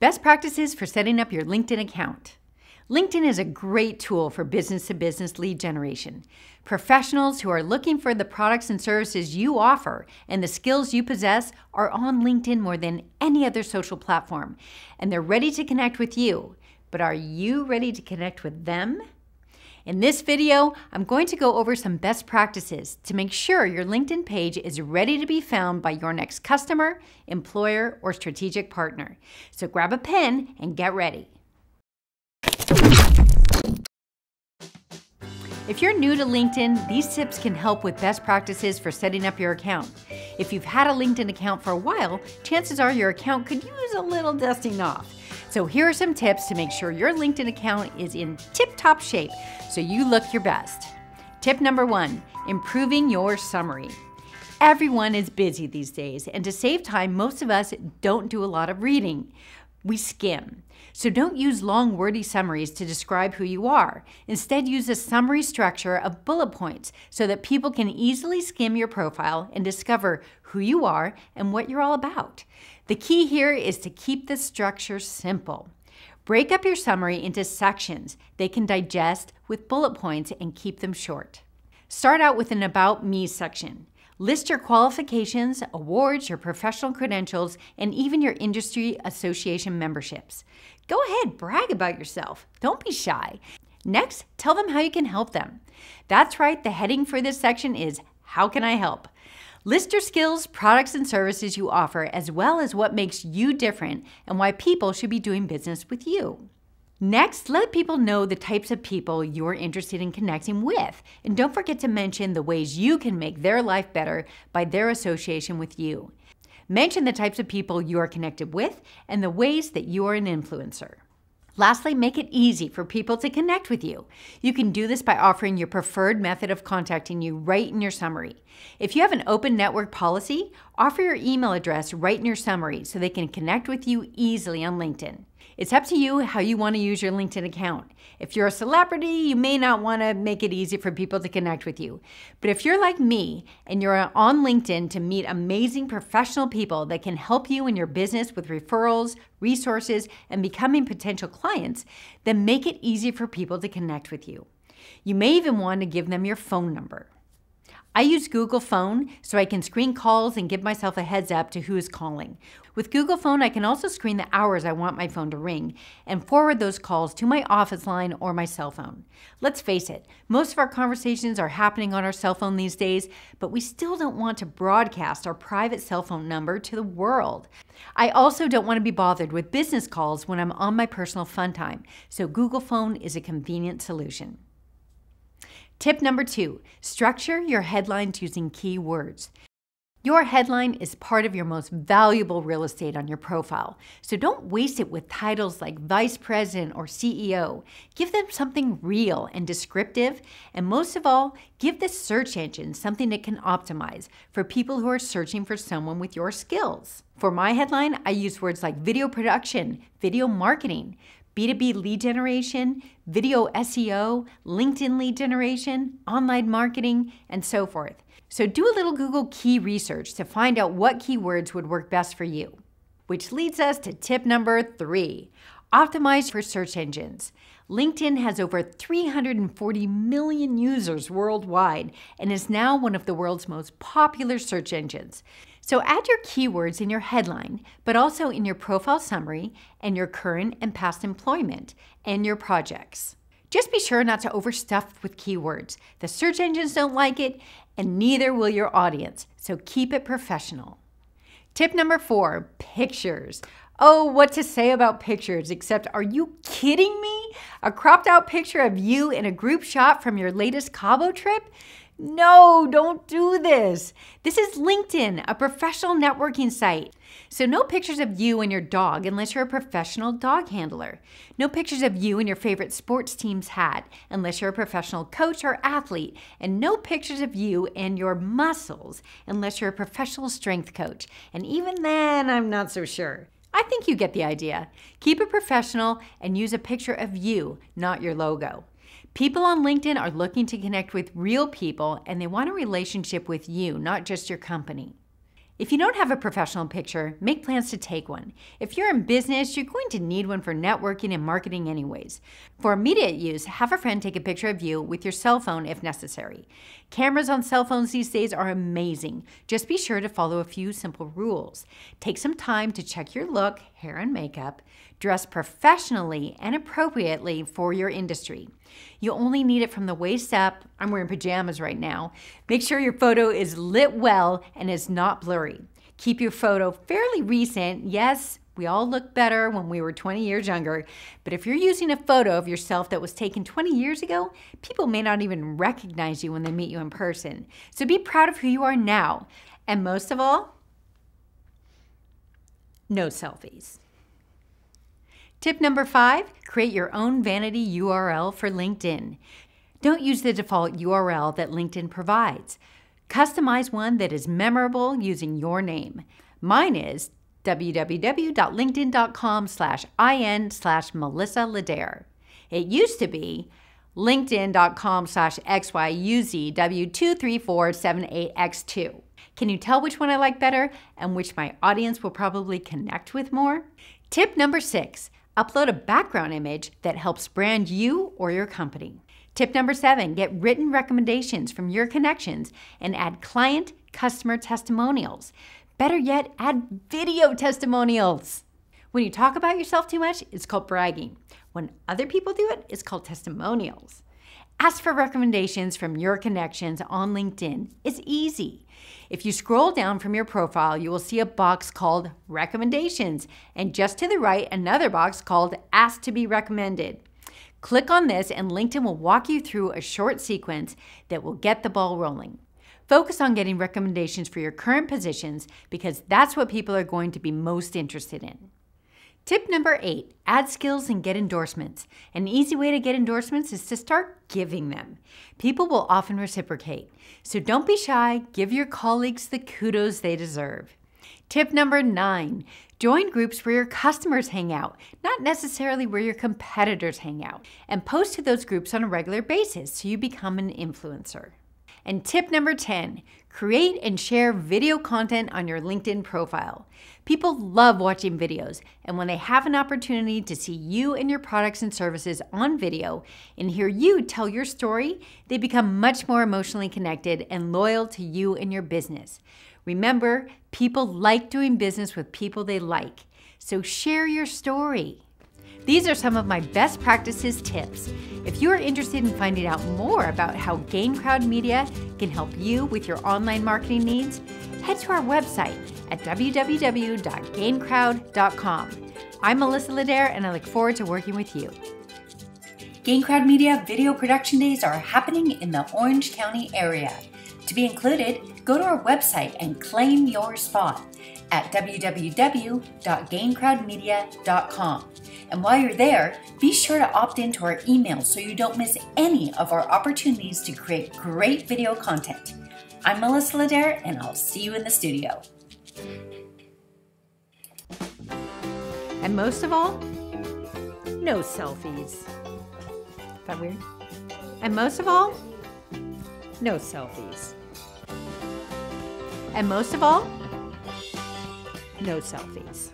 Best practices for setting up your LinkedIn account. LinkedIn is a great tool for business-to-business lead generation. Professionals who are looking for the products and services you offer and the skills you possess are on LinkedIn more than any other social platform, and they're ready to connect with you. But are you ready to connect with them? In this video, I'm going to go over some best practices to make sure your LinkedIn page is ready to be found by your next customer, employer, or strategic partner. So grab a pen and get ready. If you're new to LinkedIn, these tips can help with best practices for setting up your account. If you've had a LinkedIn account for a while, chances are your account could use a little dusting off. So here are some tips to make sure your LinkedIn account is in tip-top shape so you look your best. Tip number 1, improving your summary. Everyone is busy these days, and to save time, most of us don't do a lot of reading. We skim. So don't use long, wordy summaries to describe who you are. Instead, use a summary structure of bullet points so that people can easily skim your profile and discover who you are and what you're all about. The key here is to keep the structure simple. Break up your summary into sections they can digest with bullet points and keep them short. Start out with an About Me section. List your qualifications, awards, your professional credentials, and even your industry association memberships. Go ahead, brag about yourself. Don't be shy. Next, tell them how you can help them. That's right, the heading for this section is How Can I Help? List your skills, products, and services you offer, as well as what makes you different and why people should be doing business with you. Next, let people know the types of people you're interested in connecting with. And don't forget to mention the ways you can make their life better by their association with you. Mention the types of people you are connected with and the ways that you are an influencer. Lastly, make it easy for people to connect with you. You can do this by offering your preferred method of contacting you right in your summary. If you have an open network policy, offer your email address right in your summary so they can connect with you easily on LinkedIn. It's up to you how you want to use your LinkedIn account. If you're a celebrity, you may not want to make it easy for people to connect with you. But if you're like me and you're on LinkedIn to meet amazing professional people that can help you in your business with referrals, resources, and becoming potential clients, then make it easy for people to connect with you. You may even want to give them your phone number. I use Google Phone so I can screen calls and give myself a heads up to who is calling. With Google Phone, I can also screen the hours I want my phone to ring and forward those calls to my office line or my cell phone. Let's face it, most of our conversations are happening on our cell phone these days, but we still don't want to broadcast our private cell phone number to the world. I also don't want to be bothered with business calls when I'm on my personal fun time, so Google Phone is a convenient solution. Tip number 2, structure your headlines using keywords. Your headline is part of your most valuable real estate on your profile, so don't waste it with titles like Vice President or CEO. Give them something real and descriptive, and most of all, give the search engine something it can optimize for people who are searching for someone with your skills. For my headline, I use words like video production, video marketing, B2B lead generation, video SEO, LinkedIn lead generation, online marketing, and so forth. So do a little Google key research to find out what keywords would work best for you. Which leads us to tip number 3, optimize for search engines. LinkedIn has over 340 million users worldwide and is now one of the world's most popular search engines. So add your keywords in your headline, but also in your profile summary and your current and past employment and your projects. Just be sure not to overstuff with keywords. The search engines don't like it, and neither will your audience, so keep it professional. Tip number 4, pictures. Oh, what to say about pictures, except are you kidding me? A cropped out picture of you in a group shot from your latest Cabo trip? No, don't do this. This is LinkedIn, a professional networking site. So no pictures of you and your dog unless you're a professional dog handler. No pictures of you in your favorite sports team's hat unless you're a professional coach or athlete. And no pictures of you and your muscles unless you're a professional strength coach. And even then, I'm not so sure. I think you get the idea. Keep it professional and use a picture of you, not your logo. People on LinkedIn are looking to connect with real people and they want a relationship with you, not just your company. If you don't have a professional picture, make plans to take one. If you're in business, you're going to need one for networking and marketing anyways. For immediate use, have a friend take a picture of you with your cell phone if necessary. Cameras on cell phones these days are amazing. Just be sure to follow a few simple rules. Take some time to check your look, hair and makeup. Dress professionally and appropriately for your industry. You only need it from the waist up. I'm wearing pajamas right now. Make sure your photo is lit well and is not blurry. Keep your photo fairly recent. Yes, we all look better when we were 20 years younger, but if you're using a photo of yourself that was taken 20 years ago, people may not even recognize you when they meet you in person. So be proud of who you are now. And most of all, no selfies. Tip number 5, create your own vanity URL for LinkedIn. Don't use the default URL that LinkedIn provides. Customize one that is memorable using your name. Mine is www.linkedin.com/in/Melissa Ledare. It used to be linkedin.com/xyuzw23478x2. Can you tell which one I like better and which my audience will probably connect with more? Tip number 6, upload a background image that helps brand you or your company. Tip number 7, get written recommendations from your connections and add client, customer testimonials. Better yet, add video testimonials. When you talk about yourself too much, it's called bragging. When other people do it, it's called testimonials. Ask for recommendations from your connections on LinkedIn. It's easy. If you scroll down from your profile, you will see a box called Recommendations, and just to the right, another box called Ask to be Recommended. Click on this and LinkedIn will walk you through a short sequence that will get the ball rolling. Focus on getting recommendations for your current positions because that's what people are going to be most interested in. Tip number 8, add skills and get endorsements. An easy way to get endorsements is to start giving them. People will often reciprocate, so don't be shy, give your colleagues the kudos they deserve. Tip number 9, join groups where your customers hang out, not necessarily where your competitors hang out, and post to those groups on a regular basis so you become an influencer. And tip number 10, create and share video content on your LinkedIn profile. People love watching videos, and when they have an opportunity to see you and your products and services on video and hear you tell your story, they become much more emotionally connected and loyal to you and your business. Remember, people like doing business with people they like, so share your story. These are some of my best practices tips. If you are interested in finding out more about how GainCrowd Media can help you with your online marketing needs, head to our website at www.gaincrowd.com. I'm Melissa Ledare, and I look forward to working with you. GainCrowd Media Video Production Days are happening in the Orange County area. To be included, go to our website and claim your spot at www.gaincrowdmedia.com. And while you're there, be sure to opt into our emails so you don't miss any of our opportunities to create great video content. I'm Melissa Ledare, and I'll see you in the studio. And most of all, no selfies. Is that weird? And most of all, no selfies. And most of all, no selfies.